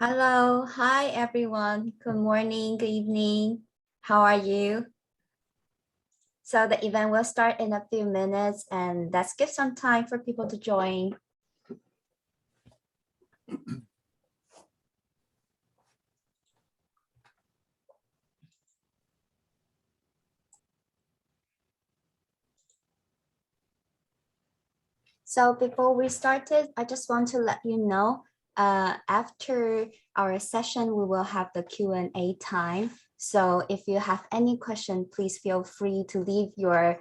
Hello, hi everyone. Good morning, good evening. How are you? So the event will start in a few minutes, and let's give some time for people to join. So before we started, I just want to let you know, after our session, we will have the Q&A time. So if you have any question, please feel free to leave your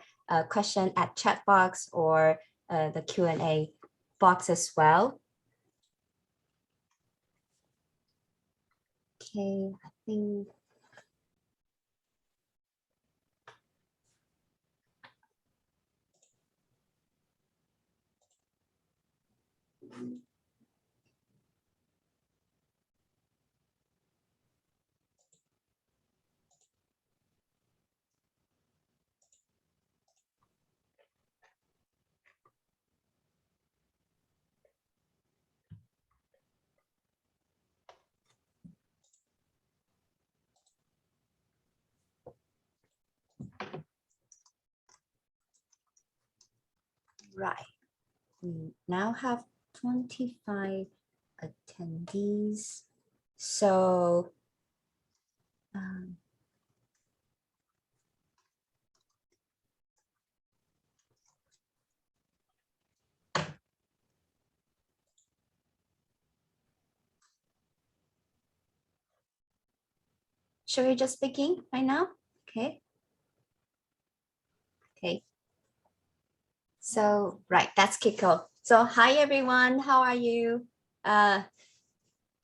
question at chat box or the Q&A box as well. Okay, I think. Right, we now have 25 attendees. So should we just begin right now? Okay. Okay. So, right, that's kick off. So, hi everyone, how are you?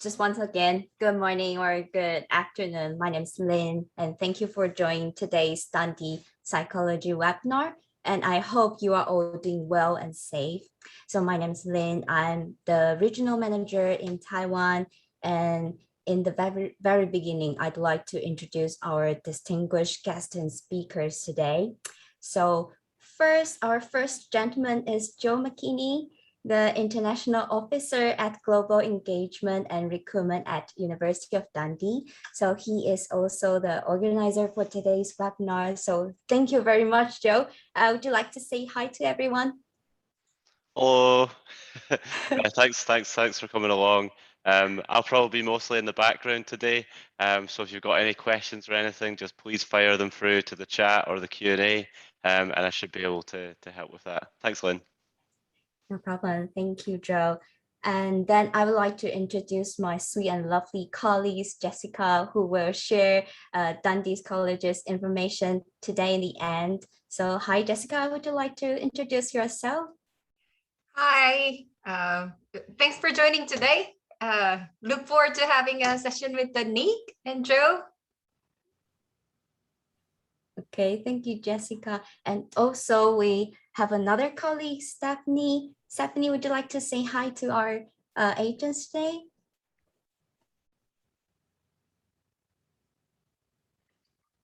Just once again, good morning or good afternoon. My name is Lynn, and thank you for joining today's Dundee Psychology webinar. And I hope you are all doing well and safe. So my name is Lynn. I'm the regional manager in Taiwan. And in the very beginning, I'd like to introduce our distinguished guests and speakers today. So first, our first gentleman is Joe McKinney, the International Officer at Global Engagement and Recruitment at University of Dundee. So he is also the organizer for today's webinar. So thank you very much, Joe. Would you like to say hi to everyone? Hello. Yeah, thanks for coming along. I'll probably be mostly in the background today. So if you've got any questions or anything, just please fire them through to the chat or the Q&A, and I should be able to help with that. Thanks, Lynn. No problem. Thank you, Joe. And then I would like to introduce my sweet and lovely colleagues, Jessica, who will share Dundee College's information today in the end. So hi, Jessica, would you like to introduce yourself? Hi, thanks for joining today. Look forward to having a session with Nick and Joe. Okay, thank you, Jessica. And also we have another colleague, Stephanie. Stephanie, would you like to say hi to our agents today?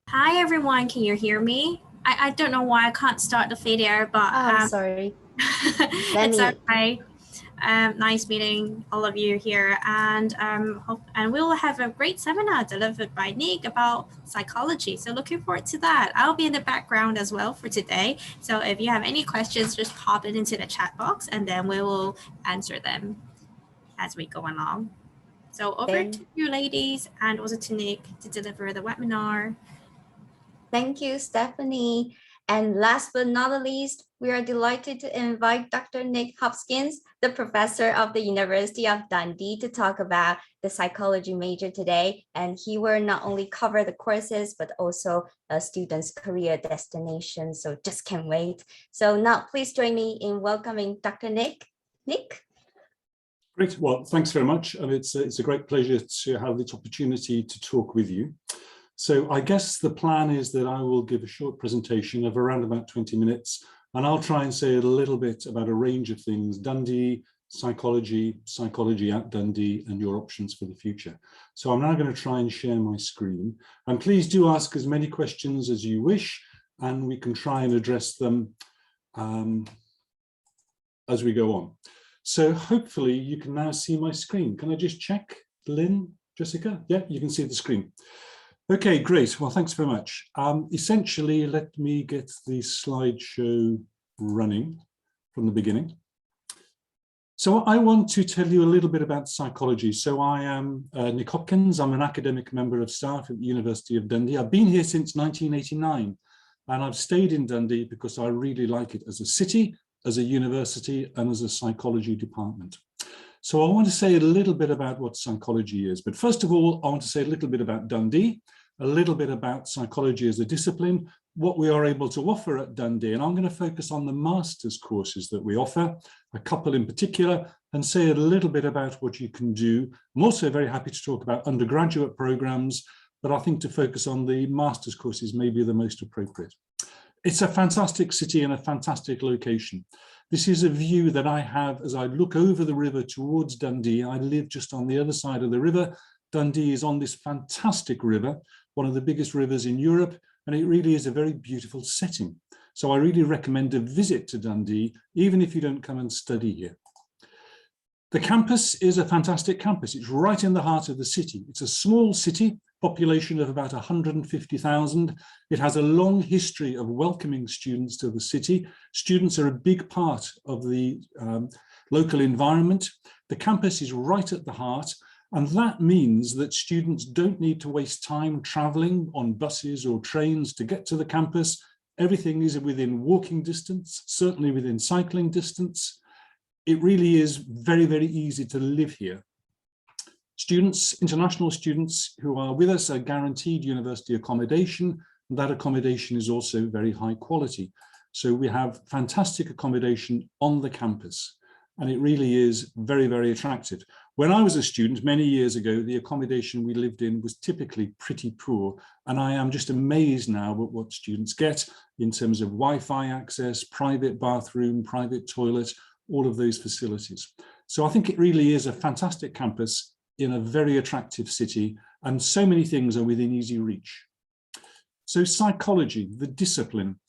Hi, everyone. Can you hear me? I don't know why I can't start the video, but I'm sorry. It's okay. Nice meeting all of you here, and we will have a great seminar delivered by Nick about psychology. So looking forward to that. I'll be in the background as well for today. So if you have any questions, just pop it into the chat box, and then we will answer them as we go along. So over to you, ladies, and also to Nick to deliver the webinar. Thank you, Stephanie. And last but not the least, we are delighted to invite Dr. Nick Hopkins, the professor of the University of Dundee, to talk about the psychology major today. And he will not only cover the courses, but also a student's career destination. So just can't wait. So now please join me in welcoming Dr. Nick. Nick? Great. Well, thanks very much. And it's a great pleasure to have this opportunity to talk with you. So I guess the plan is that I will give a short presentation of around about 20 minutes, and I'll try and say a little bit about a range of things, Dundee, psychology, psychology at Dundee, and your options for the future. So I'm now going to try and share my screen. And please do ask as many questions as you wish, and we can try and address them as we go on. So hopefully you can now see my screen. Can I just check, Lynn, Jessica? Yeah, you can see the screen. Okay, great. Well, thanks very much. Essentially, let me get the slideshow running from the beginning. So I want to tell you a little bit about psychology. So I am Nick Hopkins. I'm an academic member of staff at the University of Dundee. I've been here since 1989, and I've stayed in Dundee because I really like it as a city, as a university, and as a psychology department. So I want to say a little bit about what psychology is. But first of all, I want to say a little bit about Dundee, a little bit about psychology as a discipline, what we are able to offer at Dundee. And I'm going to focus on the master's courses that we offer, a couple in particular, and say a little bit about what you can do. I'm also very happy to talk about undergraduate programs, but I think to focus on the master's courses may be the most appropriate. It's a fantastic city and a fantastic location. This is a view that I have as I look over the river towards Dundee. I live just on the other side of the river. Dundee is on this fantastic river, one of the biggest rivers in Europe, and it really is a very beautiful setting. So I really recommend a visit to Dundee, even if you don't come and study here. The campus is a fantastic campus. It's right in the heart of the city. It's a small city, population of about 150,000. It has a long history of welcoming students to the city. Students are a big part of the local environment. The campus is right at the heart, and that means that students don't need to waste time traveling on buses or trains to get to the campus. Everything is within walking distance, certainly within cycling distance. It really is very, very easy to live here. Students, international students who are with us are guaranteed university accommodation. And that accommodation is also very high quality. So we have fantastic accommodation on the campus, and it really is very, very attractive. When I was a student many years ago, the accommodation we lived in was typically pretty poor. And I am just amazed now at what students get in terms of Wi-Fi access, private bathroom, private toilet, all of those facilities. So I think it really is a fantastic campus in a very attractive city, and so many things are within easy reach. So psychology, the discipline.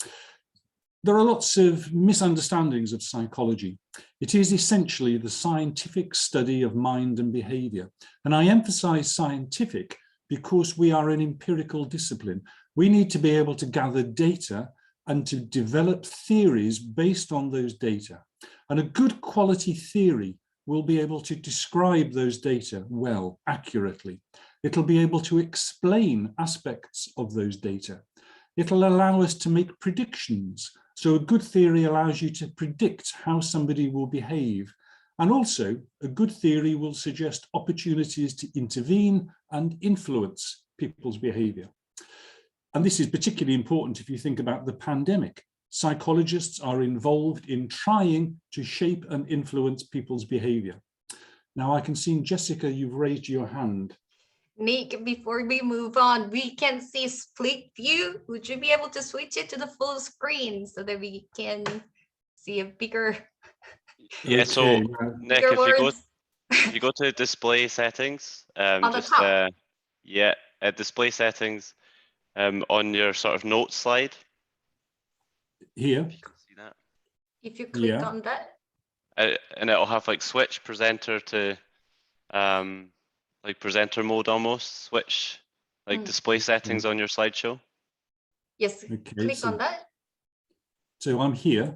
There are lots of misunderstandings of psychology. It is essentially the scientific study of mind and behavior. And I emphasize scientific because we are an empirical discipline. We need to be able to gather data and to develop theories based on those data. And a good quality theory will be able to describe those data well, accurately. It'll be able to explain aspects of those data. It'll allow us to make predictions. So a good theory allows you to predict how somebody will behave. And also, a good theory will suggest opportunities to intervene and influence people's behavior. And this is particularly important if you think about the pandemic. Psychologists are involved in trying to shape and influence people's behavior. Now I can see, Jessica, you've raised your hand. Nick, before we move on, we can see split view. Would you be able to switch it to the full screen so that we can see a bigger? Yeah, so Okay. Nick, if you go to display settings, on the top. Display settings on your sort of notes slide. Here. If you can see that. If you click on that. And it'll have like switch presenter to like presenter mode almost, switch like display settings on your slideshow. Yes, okay, click on that. So I'm here.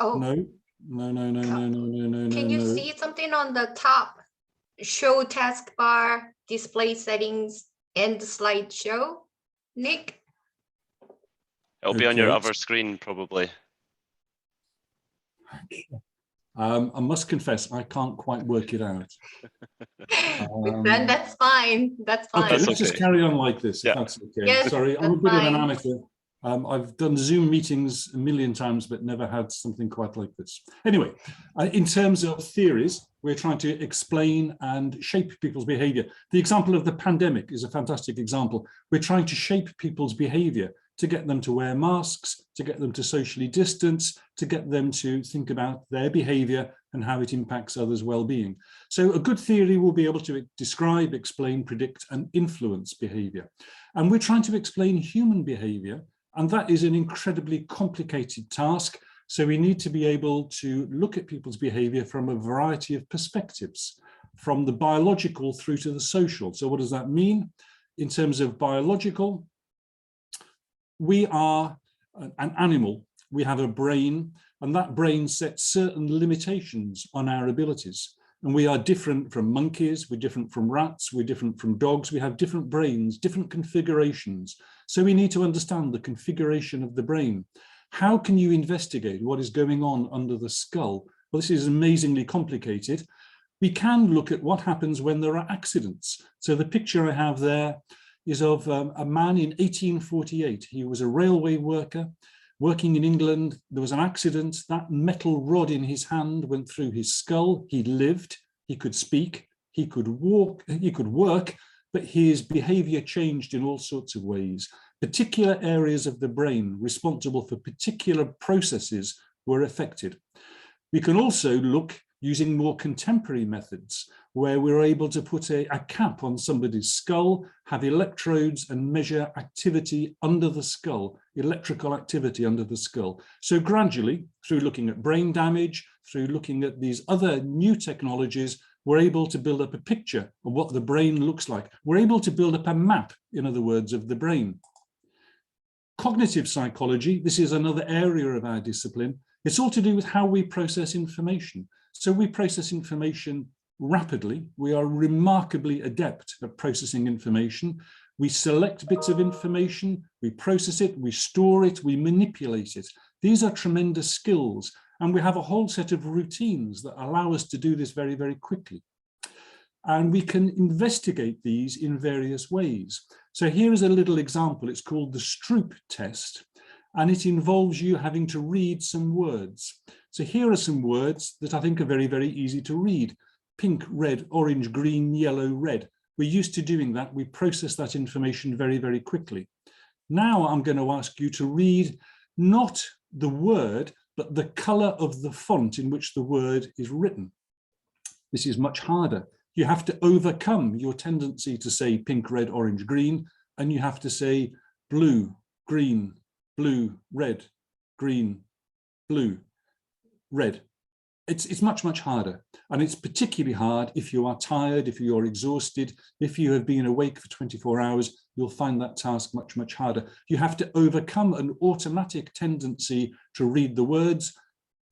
Oh. No. Can you see something on the top? Show taskbar, display settings, and the slideshow, Nick? It'll be on your other screen, probably. I must confess, I can't quite work it out. Then that's fine. That's fine. Okay, let's just carry on like this, if that's okay. Yes, sorry, I'm a bit of an amateur. I've done Zoom meetings a million times, but never had something quite like this. Anyway, in terms of theories, we're trying to explain and shape people's behavior. The example of the pandemic is a fantastic example. We're trying to shape people's behavior to get them to wear masks, to get them to socially distance, to get them to think about their behavior and how it impacts others' well-being. So a good theory will be able to describe, explain, predict, and influence behavior. And we're trying to explain human behavior, and that is an incredibly complicated task. So we need to be able to look at people's behavior from a variety of perspectives, from the biological through to the social. So what does that mean? In terms of biological, we are an animal. We have a brain, and that brain sets certain limitations on our abilities. And we are different from monkeys, we're different from rats, we're different from dogs. We have different brains, different configurations. So we need to understand the configuration of the brain. How can you investigate what is going on under the skull? Well, this is amazingly complicated. We can look at what happens when there are accidents. So the picture I have there is of a man in 1848. He was a railway worker working in England. There was an accident. That metal rod in his hand went through his skull. He lived, he could speak, he could walk, he could work, but his behavior changed in all sorts of ways. Particular areas of the brain responsible for particular processes were affected. We can also look using more contemporary methods where we're able to put a cap on somebody's skull, have electrodes and measure activity under the skull, electrical activity under the skull. So gradually, through looking at brain damage, through looking at these other new technologies, we're able to build up a picture of what the brain looks like. We're able to build up a map, in other words, of the brain. Cognitive psychology, this is another area of our discipline. It's all to do with how we process information. So we process information rapidly. We are remarkably adept at processing information. We select bits of information, we process it, we store it, we manipulate it. These are tremendous skills, and we have a whole set of routines that allow us to do this very, very quickly. And we can investigate these in various ways. So here is a little example. It's called the Stroop test, and it involves you having to read some words. So here are some words that I think are very, very easy to read. Pink, red, orange, green, yellow, red. We're used to doing that. We process that information very, very quickly. Now I'm going to ask you to read not the word, but the color of the font in which the word is written. This is much harder. You have to overcome your tendency to say pink, red, orange, green, and you have to say blue, green, blue, red, green, blue, red. It's much, much harder. And it's particularly hard if you are tired, if you're exhausted, if you have been awake for 24 hours, you'll find that task much, much harder. You have to overcome an automatic tendency to read the words,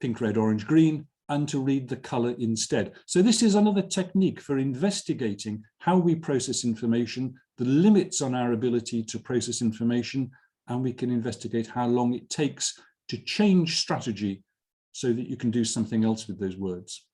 pink, red, orange, green, and to read the color instead. So this is another technique for investigating how we process information, the limits on our ability to process information, and we can investigate how long it takes to change strategy so that you can do something else with those words.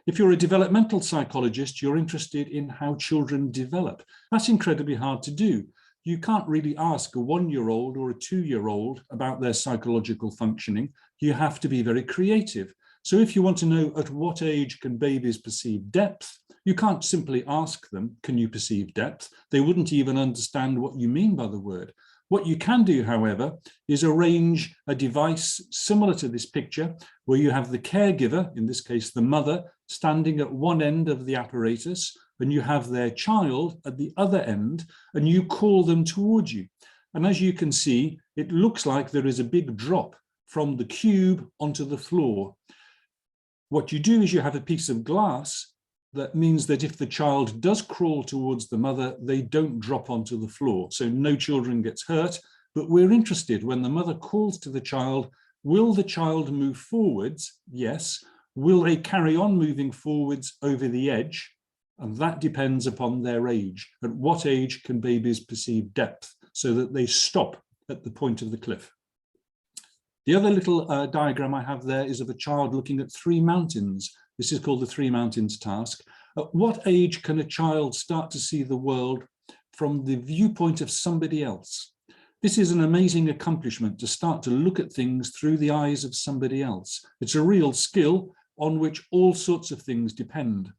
If you're a developmental psychologist, you're interested in how children develop. That's incredibly hard to do. You can't really ask a 1-year-old or a 2-year-old about their psychological functioning. You have to be very creative. So if you want to know at what age can babies perceive depth, you can't simply ask them, can you perceive depth? They wouldn't even understand what you mean by the word. What you can do, however, is arrange a device similar to this picture, where you have the caregiver, in this case the mother, standing at one end of the apparatus, and you have their child at the other end, and you call them towards you. And as you can see, it looks like there is a big drop from the cube onto the floor. What you do is you have a piece of glass that means that if the child does crawl towards the mother, they don't drop onto the floor. So no children gets hurt, but we're interested when the mother calls to the child, will the child move forwards? Yes. Will they carry on moving forwards over the edge? And that depends upon their age. At what age can babies perceive depth so that they stop at the point of the cliff? The other little diagram I have there is of a child looking at 3 mountains. This is called the 3 mountains task. At what age can a child start to see the world from the viewpoint of somebody else? This is an amazing accomplishment, to start to look at things through the eyes of somebody else. It's a real skill on which all sorts of things depend.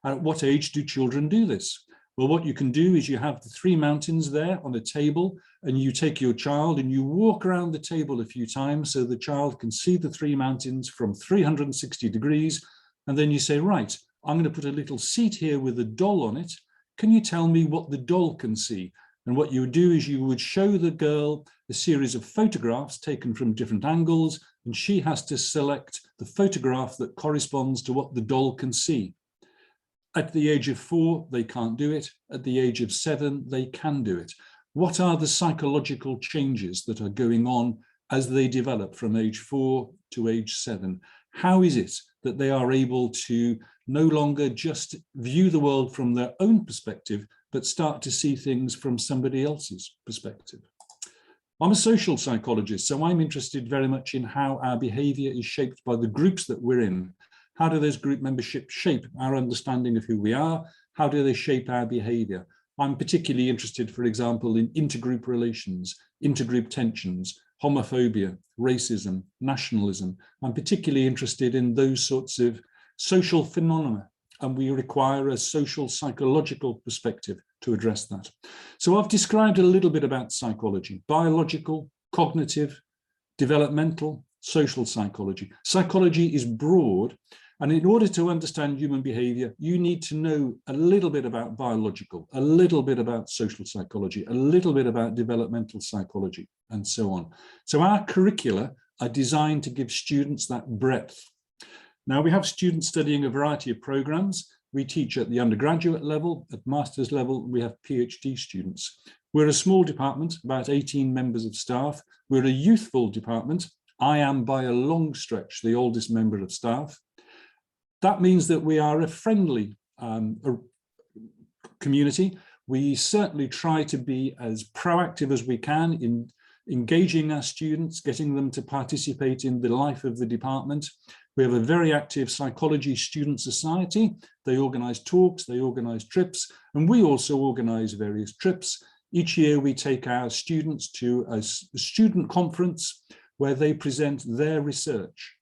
At what age do children do this? Well, what you can do is you have the 3 mountains there on a table, and you take your child and you walk around the table a few times so the child can see the 3 mountains from 360 degrees. And then you say, right, I'm going to put a little seat here with a doll on it. Can you tell me what the doll can see? And what you would do is you would show the girl a series of photographs taken from different angles, and she has to select the photograph that corresponds to what the doll can see. At the age of 4, they can't do it. At the age of 7, they can do it. What are the psychological changes that are going on as they develop from age 4 to age 7? How is it that they are able to no longer just view the world from their own perspective, but start to see things from somebody else's perspective? I'm a social psychologist, so I'm interested very much in how our behavior is shaped by the groups that we're in. How do those group memberships shape our understanding of who we are? How do they shape our behavior? I'm particularly interested, for example, in intergroup relations, intergroup tensions, homophobia, racism, nationalism. I'm particularly interested in those sorts of social phenomena, and we require a social psychological perspective to address that. So I've described a little bit about psychology: biological, cognitive, developmental, social psychology. Psychology is broad, and in order to understand human behavior, you need to know a little bit about biological, a little bit about social psychology, a little bit about developmental psychology, and so on. So our curricula are designed to give students that breadth. Now, we have students studying a variety of programs. We teach at the undergraduate level, at master's level, we have PhD students. We're a small department, about 18 members of staff. We're a youthful department. I am by a long stretch the oldest member of staff. That means that we are a friendly community. We certainly try to be as proactive as we can in engaging our students, getting them to participate in the life of the department. We have a very active psychology student society. They organize talks, they organize trips, and we also organize various trips. Each year we take our students to a student conference where they present their research.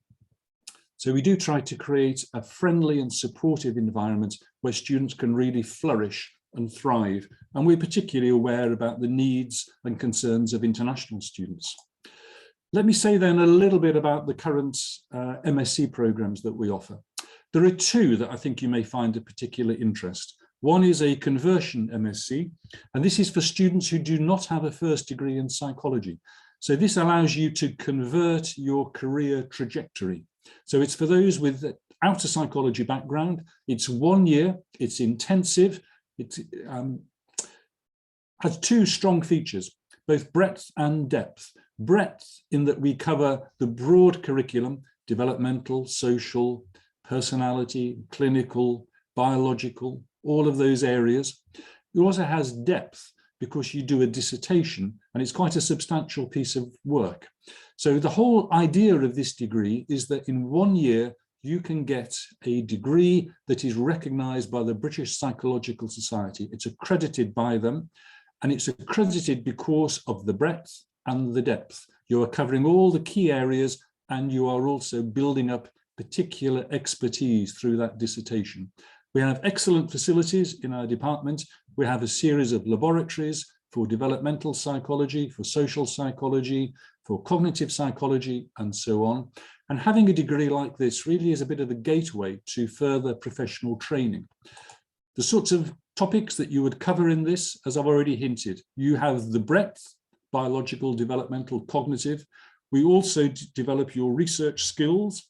So we do try to create a friendly and supportive environment where students can really flourish and thrive. And we're particularly aware about the needs and concerns of international students. Let me say then a little bit about the current MSc programs that we offer. There are 2 that I think you may find of particular interest. One is a conversion MSc, and this is for students who do not have a first degree in psychology. So this allows you to convert your career trajectory. So it's for those without a psychology background. It's 1 year, it's intensive, it has 2 strong features, both breadth and depth. Breadth in that we cover the broad curriculum, developmental, social, personality, clinical, biological, all of those areas. It also has depth because you do a dissertation, and it's quite a substantial piece of work. So the whole idea of this degree is that in 1 year, you can get a degree that is recognized by the British Psychological Society. It's accredited by them, and it's accredited because of the breadth and the depth. You are covering all the key areas, and you are also building up particular expertise through that dissertation. We have excellent facilities in our department. We have a series of laboratories for developmental psychology, for social psychology, for cognitive psychology, and so on. And having a degree like this really is a bit of a gateway to further professional training. The sorts of topics that you would cover in this, as I've already hinted, you have the breadth, biological, developmental, cognitive. We also develop your research skills.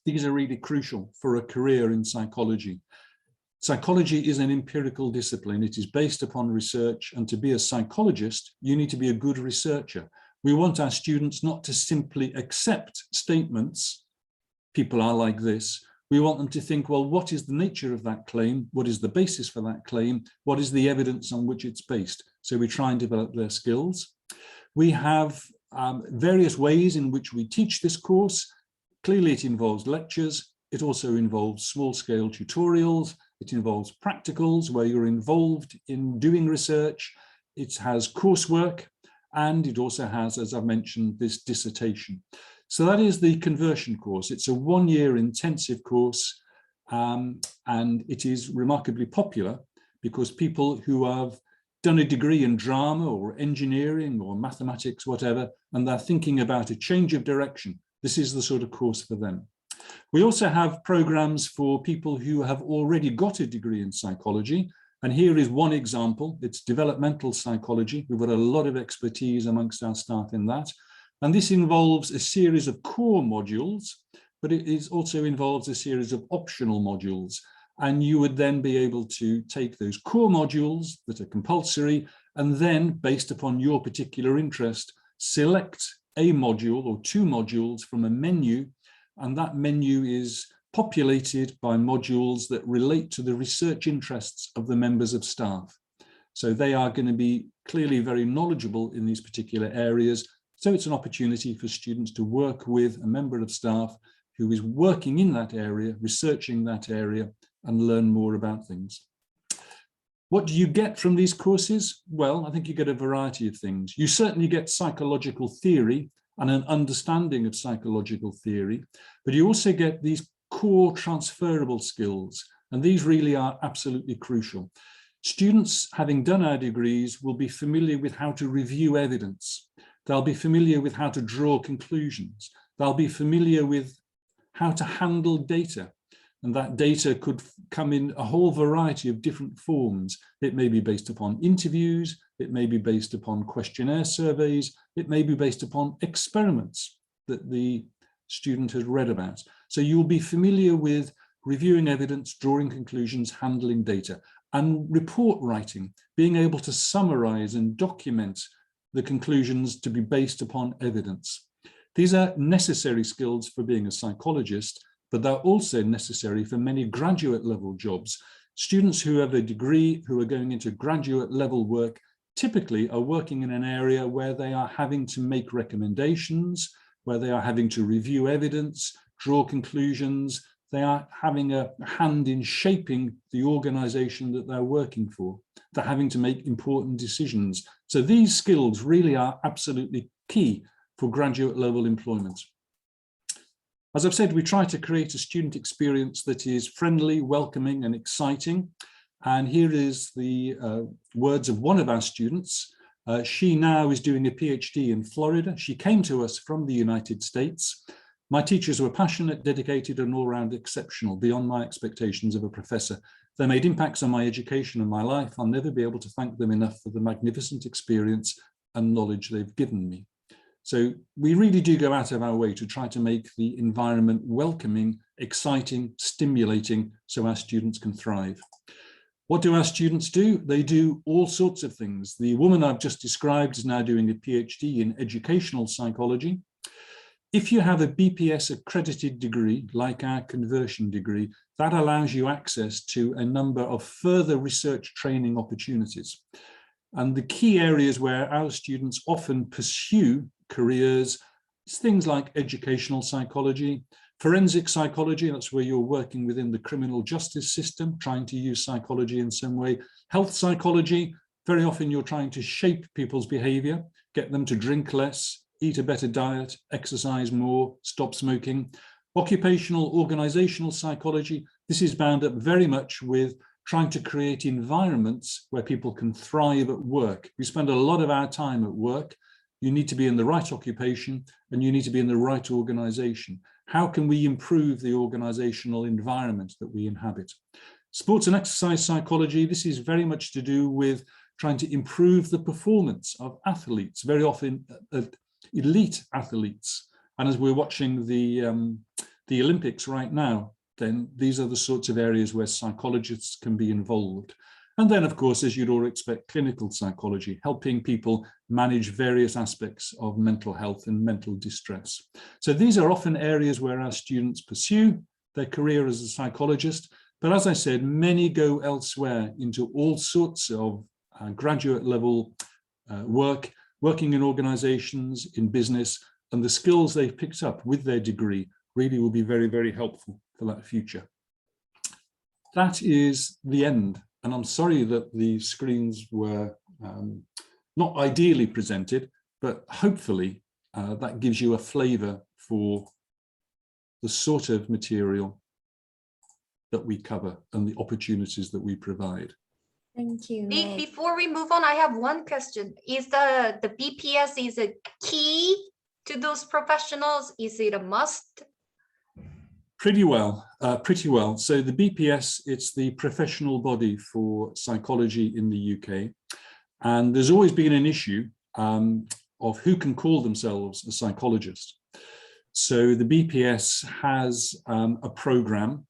These are really crucial for a career in psychology. Psychology is an empirical discipline. It is based upon research, and to be a psychologist, you need to be a good researcher. We want our students not to simply accept statements, people are like this. We want them to think, well, what is the nature of that claim? What is the basis for that claim? What is the evidence on which it's based? So we try and develop their skills. We have various ways in which we teach this course. Clearly, it involves lectures. It also involves small-scale tutorials. It involves practicals where you're involved in doing research. It has coursework, and it also has, as I've mentioned, this dissertation. So that is the conversion course. It's a 1-year intensive course, and it is remarkably popular because people who have done a degree in drama or engineering or mathematics, whatever, and they're thinking about a change of direction, this is the sort of course for them. We also have programs for people who have already got a degree in psychology. And here is one example. It's developmental psychology. We've got a lot of expertise amongst our staff in that. And this involves a series of core modules, but it also involves a series of optional modules. And you would then be able to take those core modules that are compulsory, and then based upon your particular interest, select a module or two modules from a menu. And that menu is populated by modules that relate to the research interests of the members of staff. So they are going to be clearly very knowledgeable in these particular areas. So it's an opportunity for students to work with a member of staff who is working in that area, researching that area, and learn more about things. What do you get from these courses? Well, I think you get a variety of things. You certainly get psychological theory and an understanding of psychological theory, but you also get these core transferable skills, and these really are absolutely crucial. Students, having done our degrees, will be familiar with how to review evidence. They'll be familiar with how to draw conclusions. They'll be familiar with how to handle data. And that data could come in a whole variety of different forms. It may be based upon interviews, it may be based upon questionnaire surveys, it may be based upon experiments that the student has read about. So you'll be familiar with reviewing evidence, drawing conclusions, handling data, and report writing, being able to summarize and document the conclusions to be based upon evidence. These are necessary skills for being a psychologist, but they're also necessary for many graduate level jobs. Students who have a degree, who are going into graduate level work, typically are working in an area where they are having to make recommendations, where they are having to review evidence, draw conclusions. They are having a hand in shaping the organization that they're working for. They're having to make important decisions. So these skills really are absolutely key for graduate level employment. As I've said, we try to create a student experience that is friendly, welcoming, and exciting. And here is the words of one of our students. She now is doing a PhD in Florida. She came to us from the United States. My teachers were passionate, dedicated, and all-round exceptional, beyond my expectations of a professor. They made impacts on my education and my life. I'll never be able to thank them enough for the magnificent experience and knowledge they've given me. So we really do go out of our way to try to make the environment welcoming, exciting, stimulating, so our students can thrive. What do our students do? They do all sorts of things. The woman I've just described is now doing a PhD in educational psychology. If you have a BPS accredited degree, like our conversion degree, that allows you access to a number of further research training opportunities. And the key areas where our students often pursue careers is things like educational psychology, forensic psychology, that's where you're working within the criminal justice system, trying to use psychology in some way. Health psychology, very often you're trying to shape people's behavior, get them to drink less, eat a better diet, exercise more, stop smoking. Occupational organizational psychology, this is bound up very much with trying to create environments where people can thrive at work. We spend a lot of our time at work. You need to be in the right occupation and you need to be in the right organization. How can we improve the organizational environment that we inhabit? Sports and exercise psychology, this is very much to do with trying to improve the performance of athletes, very often elite athletes. And as we're watching the Olympics right now, then these are the sorts of areas where psychologists can be involved. And then, of course, as you'd all expect, clinical psychology, helping people manage various aspects of mental health and mental distress. So these are often areas where our students pursue their career as a psychologist. But as I said, many go elsewhere into all sorts of graduate level work, working in organizations, in business, and the skills they've picked up with their degree really will be very, very helpful for that future. That is the end. And I'm sorry that the screens were not ideally presented, but hopefully that gives you a flavor for the sort of material that we cover and the opportunities that we provide. Thank you, Nick. Before we move on, I have one question. Is the BPS is a key to those professionals? Is it a must? Pretty well, pretty well. So the BPS, it's the professional body for psychology in the UK. And there's always been an issue of who can call themselves a psychologist. So the BPS has a program,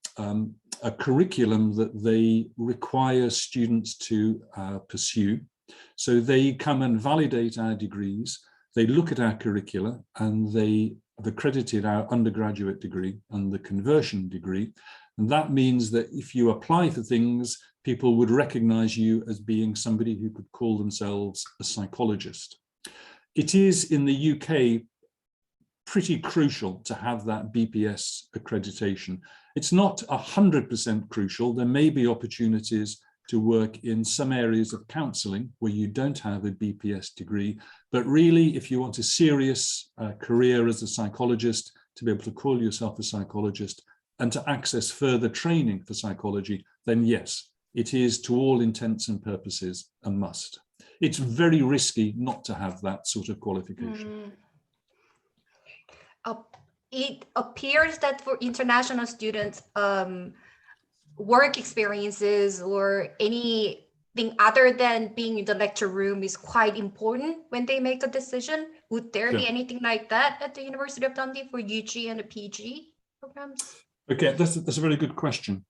a curriculum that they require students to pursue. So they come and validate our degrees, they look at our curricula, and they have accredited our undergraduate degree and the conversion degree. And that means that if you apply for things, people would recognize you as being somebody who could call themselves a psychologist. It is in the UK pretty crucial to have that BPS accreditation. It's not 100% crucial. There may be opportunities to work in some areas of counselling where you don't have a BPS degree, but really if you want a serious career as a psychologist, to be able to call yourself a psychologist and to access further training for psychology, then yes, it is to all intents and purposes a must. It's very risky not to have that sort of qualification. It appears that for international students, work experiences or anything other than being in the lecture room is quite important when they make a decision. Would there be anything like that at the University of Dundee for UG and the PG programs? Okay, that's a very good question.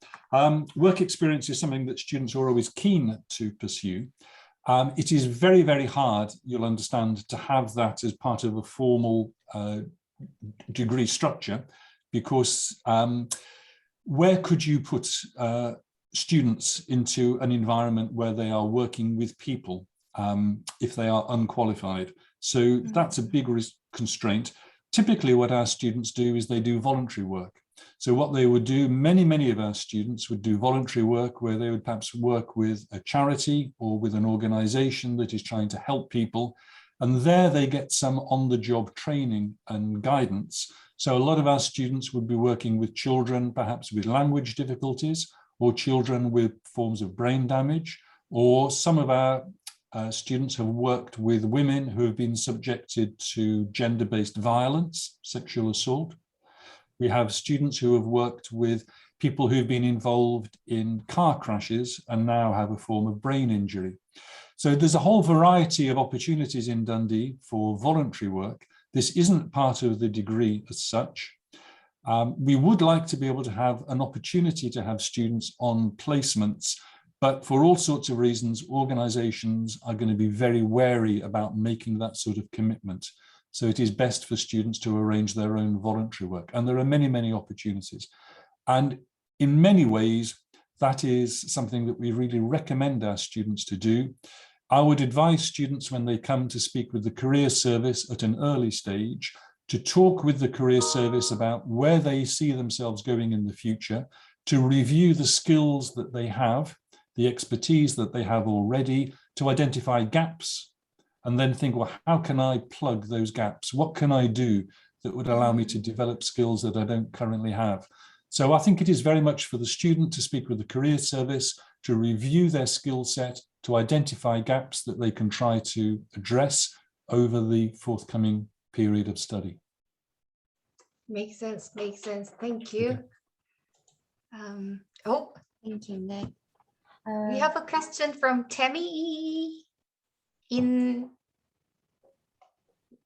Work experience is something that students are always keen to pursue. It is very, very hard, you'll understand, to have that as part of a formal degree structure, because where could you put students into an environment where they are working with people if they are unqualified? So that's a big constraint. Typically what our students do is they do voluntary work. So what they would do, many of our students would do voluntary work where they would perhaps work with a charity or with an organization that is trying to help people. And there they get some on-the-job training and guidance. So a lot of our students would be working with children, perhaps with language difficulties, or children with forms of brain damage, or some of our students have worked with women who have been subjected to gender-based violence, sexual assault. We have students who have worked with people who've been involved in car crashes and now have a form of brain injury. So there's a whole variety of opportunities in Dundee for voluntary work. This isn't part of the degree as such. We would like to be able to have an opportunity to have students on placements, but for all sorts of reasons, organizations are going to be very wary about making that sort of commitment. So it is best for students to arrange their own voluntary work. And there are many opportunities. And in many ways, that is something that we really recommend our students to do. I would advise students when they come to speak with the career service at an early stage to talk with the career service about where they see themselves going in the future, to review the skills that they have, the expertise that they have already, to identify gaps, and then think, well, how can I plug those gaps? What can I do that would allow me to develop skills that I don't currently have? So I think it is very much for the student to speak with the career service, to review their skill set, to identify gaps that they can try to address over the forthcoming period of study. Makes sense. Thank you. Oh, Thank you, Nick. we have a question from Tammy in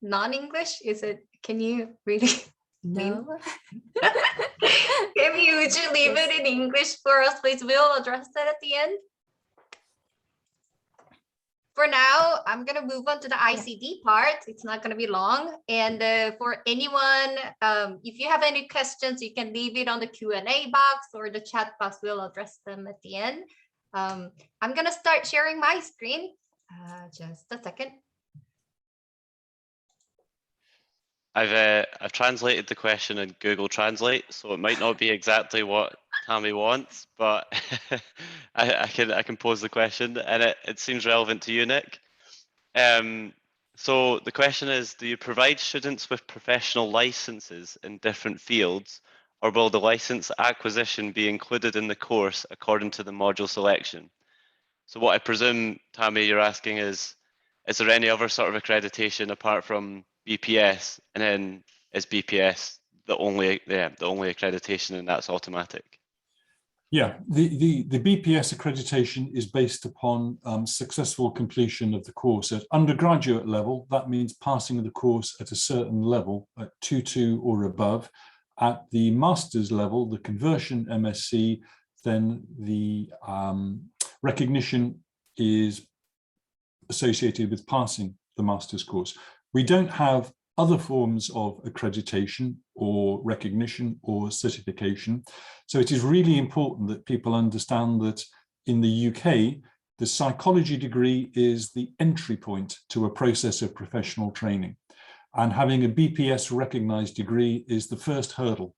non-English. Is it? Can you read it? No. Tammy, would you leave it in English for us, please? We'll address that at the end. For now, I'm going to move on to the ICD part. It's not going to be long. And for anyone, if you have any questions, you can leave it on the Q&A box or the chat box. We'll address them at the end. I'm going to start sharing my screen. Just a second. I've translated the question in Google Translate, so it might not be exactly what Tammy wants, but I can pose the question, and it seems relevant to you, Nick. So the question is, do you provide students with professional licenses in different fields, or will the license acquisition be included in the course according to the module selection? So what I presume, Tammy, you're asking is there any other sort of accreditation apart from BPS, and then is BPS the only accreditation, and that's automatic? Yeah, the BPS accreditation is based upon successful completion of the course at undergraduate level. That means passing the course at a certain level, at 2.2 or above. At the master's level, the conversion MSc, then the recognition is associated with passing the master's course. We don't have other forms of accreditation or recognition or certification. So it is really important that people understand that in the UK, the psychology degree is the entry point to a process of professional training. And having a BPS recognized degree is the first hurdle,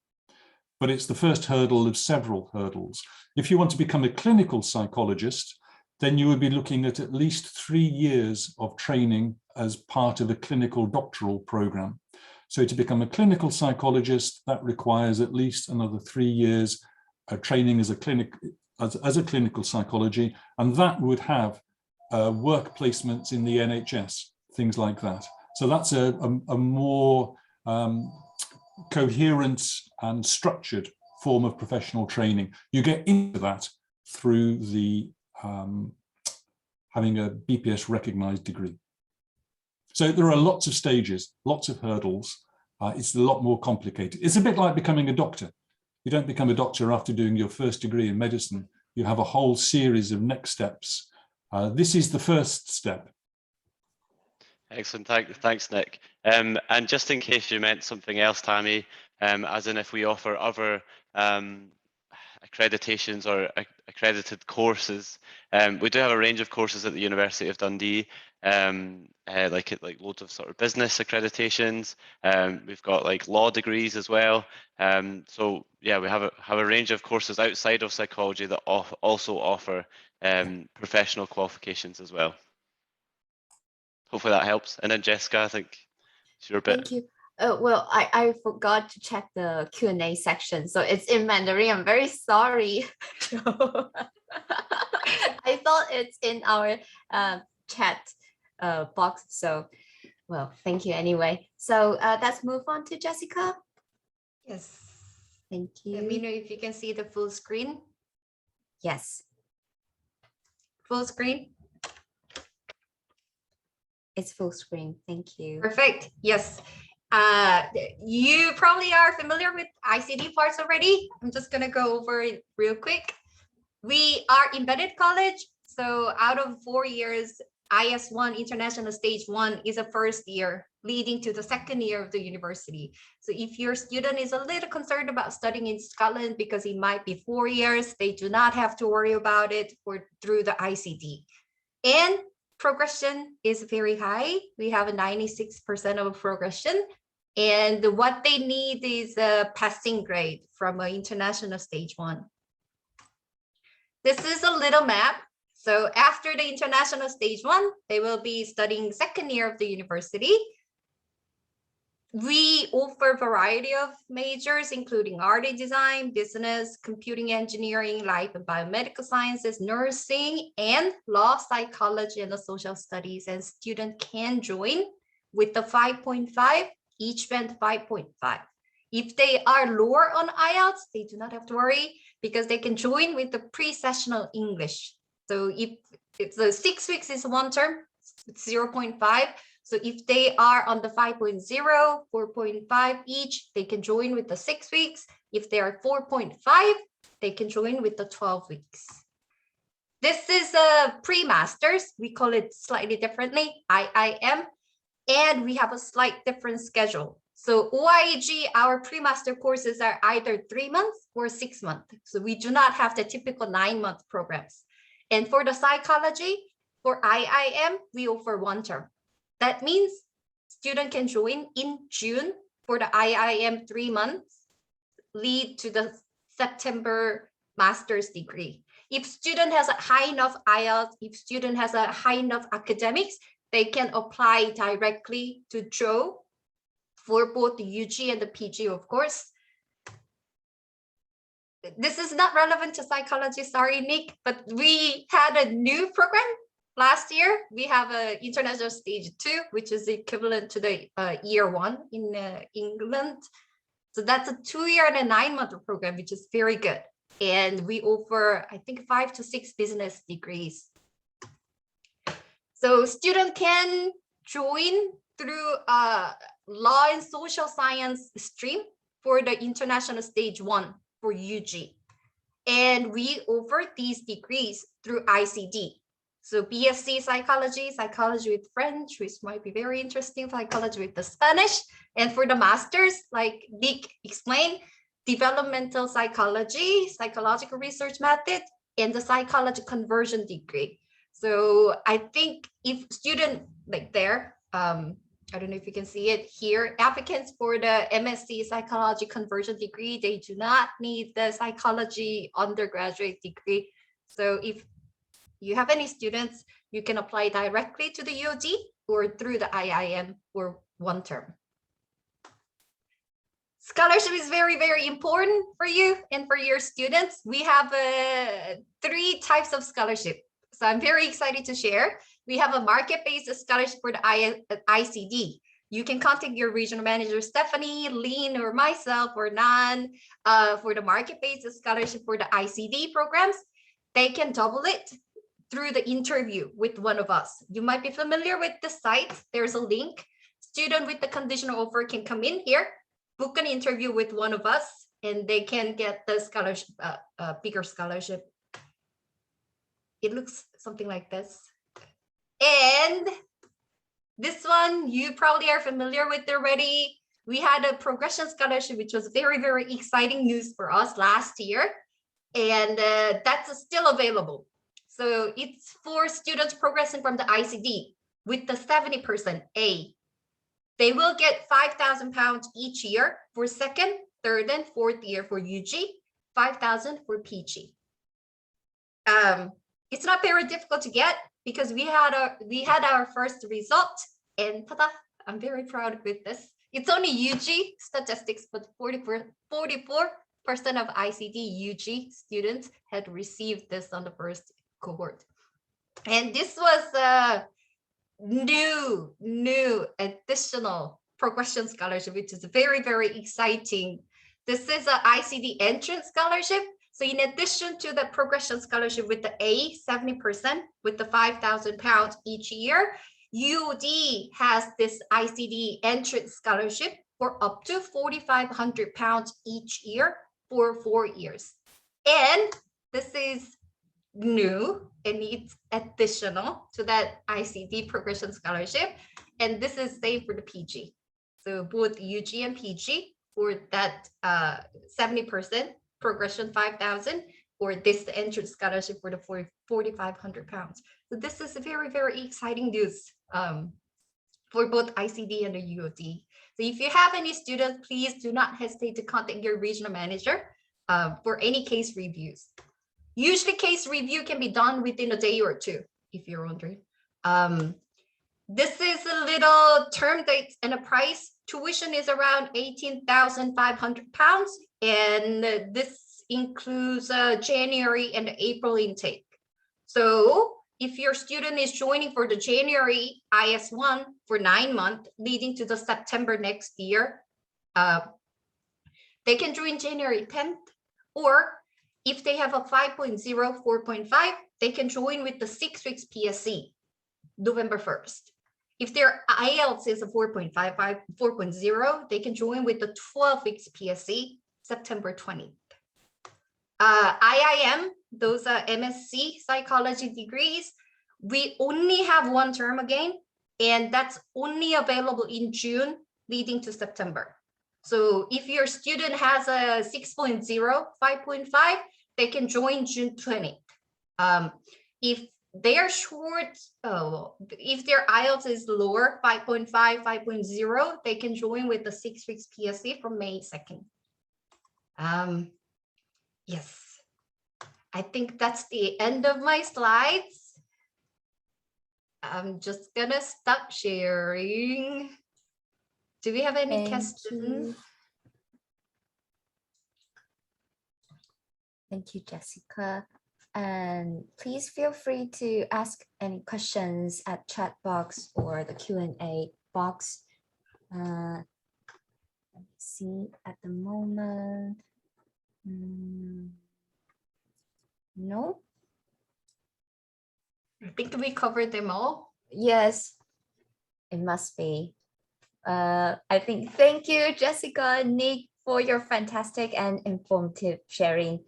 but it's the first hurdle of several hurdles. If you want to become a clinical psychologist, then you would be looking at least 3 years of training as part of a clinical doctoral program. So to become a clinical psychologist, that requires at least another 3 years of training as a clinical psychology, and that would have work placements in the NHS, things like that. So that's a more coherent and structured form of professional training. You get into that through the having a BPS recognized degree. So there are lots of stages, lots of hurdles. It's a lot more complicated. It's a bit like becoming a doctor. You don't become a doctor after doing your first degree in medicine. You have a whole series of next steps. This is the first step. Excellent, thanks, Nick. And just in case you meant something else, Tammy, as in if we offer other accreditations or accredited courses, we do have a range of courses at the University of Dundee, like loads of sort of business accreditations. We've got like law degrees as well. So yeah, we have a range of courses outside of psychology that also offer professional qualifications as well. Hopefully that helps. And then Jessica, I think it's your bit. Thank you. Well, I forgot to check the Q&A section, so it's in Mandarin. I'm very sorry. I thought it's in our chat box. So, well, thank you anyway. So let's move on to Jessica. Yes. Thank you. Let me know if you can see the full screen. Yes. Full screen. It's full screen. Thank you. Perfect. Yes. You probably are familiar with ICT parts already. I'm just going to go over it real quick. We are embedded college. So out of 4 years, IS1 International Stage 1 is a first year leading to the second year of the university. So if your student is a little concerned about studying in Scotland because it might be 4 years, they do not have to worry about it through the ICT. And progression is very high. We have a 96% of progression. And what they need is a passing grade from an international stage 1. This is a little map. So after the international stage 1, they will be studying second year of the university. We offer a variety of majors, including art and design, business, computing engineering, life and biomedical sciences, nursing, and law, psychology, and the social studies. And students can join with the 5.5, each band 5.5. If they are lower on IELTS, they do not have to worry because they can join with the pre-sessional English. So if it's the 6 weeks is one term, it's 0.5. So if they are on the 5.0, 4.5 each, they can join with the 6 weeks. If they are 4.5, they can join with the 12 weeks. This is a pre-masters. We call it slightly differently, IIM, and we have a slight different schedule. So OIEG, our pre-master courses are either 3 months or 6 months. So we do not have the typical 9-month programs. And for the psychology, for IIM, we offer 1 term. That means student can join in June for the IIM 3 months, lead to the September master's degree. If student has a high enough IELTS, if student has a high enough academics, they can apply directly to Joe for both the UG and the PG, of course. this is not relevant to psychology, sorry, Nick, but we had a new program last year. We have a international stage 2, which is equivalent to the year 1 in England. So that's a 2-year and a 9-month program, which is very good. And we offer, I think, 5 to 6 business degrees. So student can join through law and social science stream for the international stage 1 for UG. And we offer these degrees through ICD. So BSc psychology, psychology with French, which might be very interesting, psychology with the Spanish. And for the masters, like Nick explained, developmental psychology, psychological research method, and the psychology conversion degree. So I think if student like there, I don't know if you can see it here, applicants for the MSc psychology conversion degree, they do not need the psychology undergraduate degree. So if you have any students, you can apply directly to the UOD or through the IIM for 1 term. Scholarship is very, very important for you and for your students. We have 3 types of scholarship. So I'm very excited to share. We have a market-based scholarship for the ICD. You can contact your regional manager, Stephanie, Lynn, or myself, or Nan, for the market-based scholarship for the ICD programs. They can double it through the interview with one of us. You might be familiar with the site. There's a link. Student with the conditional offer can come in here, book an interview with one of us, and they can get the scholarship, bigger scholarship. It looks something like this. And this one, you probably are familiar with already. We had a progression scholarship, which was very, very exciting news for us last year. And that's still available. So it's for students progressing from the ICD with the 70% A. They will get £5,000 each year for 2nd, 3rd, and 4th year for UG, 5,000 for PG. It's not very difficult to get because we had our first result, and tada, I'm very proud with this. It's only UG statistics, but 44% of ICD UG students had received this on the first cohort. And this was a new additional progression scholarship, which is very, very exciting. This is an ICD entrance scholarship. So in addition to the progression scholarship with the A, 70% with the £5,000 each year, UOD has this ICD entrance scholarship for up to £4,500 each year for 4 years. And this is new and it's additional to that ICD progression scholarship. And this is same for the PG. So both UG and PG for that 70% progression 5,000, or this entrance scholarship for the £4,500. So this is a very, very exciting news for both ICD and the UOD. So if you have any students, please do not hesitate to contact your regional manager for any case reviews. Usually case review can be done within a day or 2, if you're wondering. This is a little term date and a price. Tuition is around £18,500, and this includes January and April intake. So if your student is joining for the January IS1 for 9 months, leading to the September next year, they can join January 10th, or if they have a 5.0, 4.5, they can join with the 6 weeks PSC, November 1st. If their IELTS is a 4.55, 4.0, they can join with the 12 weeks PSC, September 20th. IIM, those are MSc psychology degrees. We only have 1 term again, and that's only available in June, leading to September. So if your student has a 6.0, 5.5, they can join June 20th. If they are short, if their IELTS is lower, 5.5, 5.0, they can join with the 6 weeks PSC from May 2nd. Yes, I think that's the end of my slides. I'm just gonna stop sharing. Do we have any questions? Thank you, Jessica. And please feel free to ask any questions at chat box or the Q&A box. Let me see at the moment. No. I think we covered them all. Yes, it must be. I think thank you, Jessica and Nick, for your fantastic and informative sharing.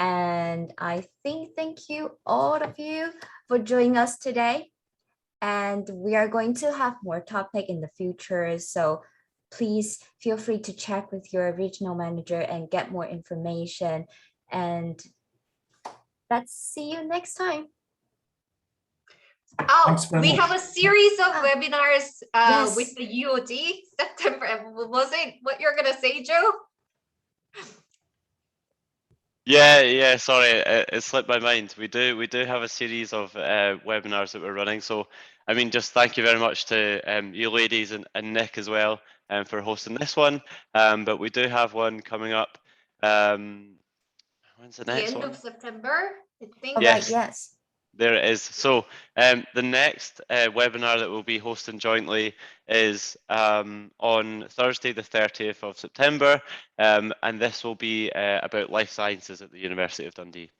And I think thank you all of you for joining us today. And we are going to have more topic in the future. So please feel free to check with your regional manager and get more information. And let's see you next time. Oh, we much. have a series of webinars Yes. with the UOD September. Was it what you're gonna say, Joe? Yeah, sorry, it slipped my mind. We do have a series of webinars that we're running. So, I mean, just thank you very much to you ladies and Nick as well for hosting this one. But we do have one coming up. When's the next End one? of September, I think. All Yes. right, yes. There it is. So the next webinar that we'll be hosting jointly is on Thursday, the 30th of September, and this will be about life sciences at the University of Dundee.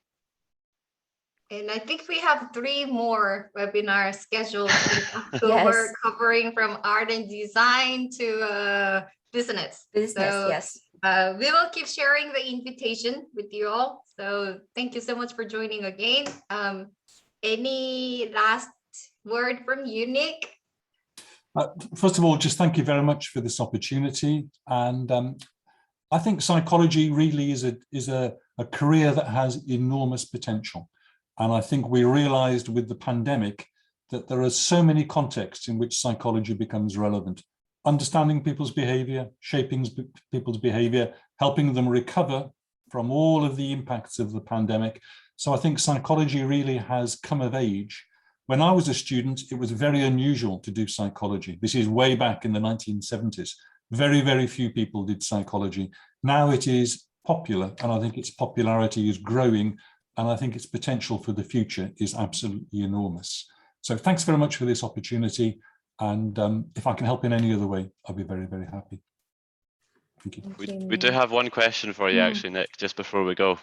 And I think we have 3 more webinars scheduled in October, Yes. covering from art and design to business. Business, So, yes. we will keep sharing the invitation with you all. So thank you so much for joining again. Any last word from you, Nick? First of all, just thank you very much for this opportunity. And I think psychology really is a career that has enormous potential. And I think we realized with the pandemic that there are so many contexts in which psychology becomes relevant. Understanding people's behavior, shaping people's behavior, helping them recover from all of the impacts of the pandemic. So I think psychology really has come of age. When I was a student, it was very unusual to do psychology. This is way back in the 1970s. Very, very few people did psychology. Now it is popular, and I think its popularity is growing, and I think its potential for the future is absolutely enormous. So thanks very much for this opportunity. And if I can help in any other way, I'll be very, very happy. Thank you. We do have one question for you, actually, Nick, just before we go.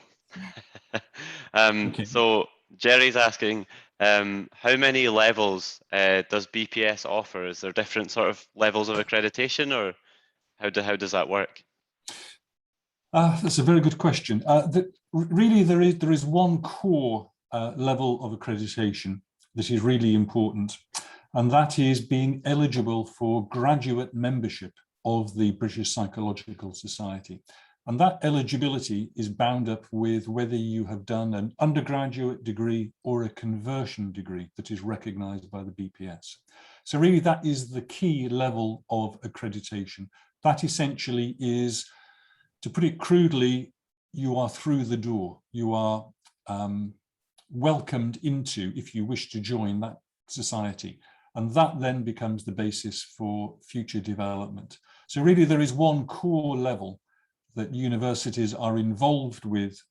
Okay. So Jerry's asking, how many levels does BPS offer? Is there different sort of levels of accreditation, or how does that work? That's a very good question. Really, there is one core level of accreditation that is really important, and that is being eligible for graduate membership of the British Psychological Society. And that eligibility is bound up with whether you have done an undergraduate degree or a conversion degree that is recognised by the BPS. So really that is the key level of accreditation. That essentially is, to put it crudely, you are through the door. You are welcomed into, if you wish to join that society. And that then becomes the basis for future development. So really there is one core level that universities are involved with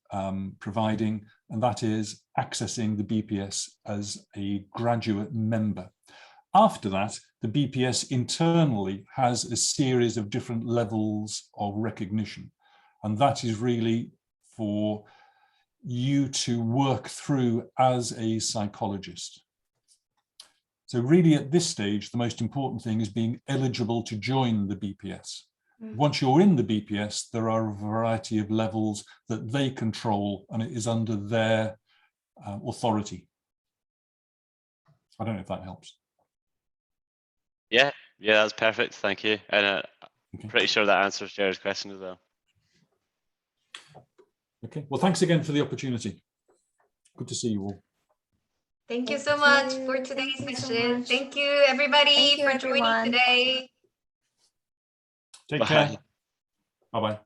providing, and that is accessing the BPS as a graduate member. After that, the BPS internally has a series of different levels of recognition, and that is really for you to work through as a psychologist. So really at this stage, the most important thing is being eligible to join the BPS. Once you're in the BPS, there are a variety of levels that they control, and it is under their authority. I don't know if that helps. Yeah, that's perfect. Thank you. And I'm pretty sure that answers Jerry's question as well. Okay, well, thanks again for the opportunity. Good to see you all. Thank you so much for today's session. Thank you, everybody, for joining today. Take care. Bye-bye.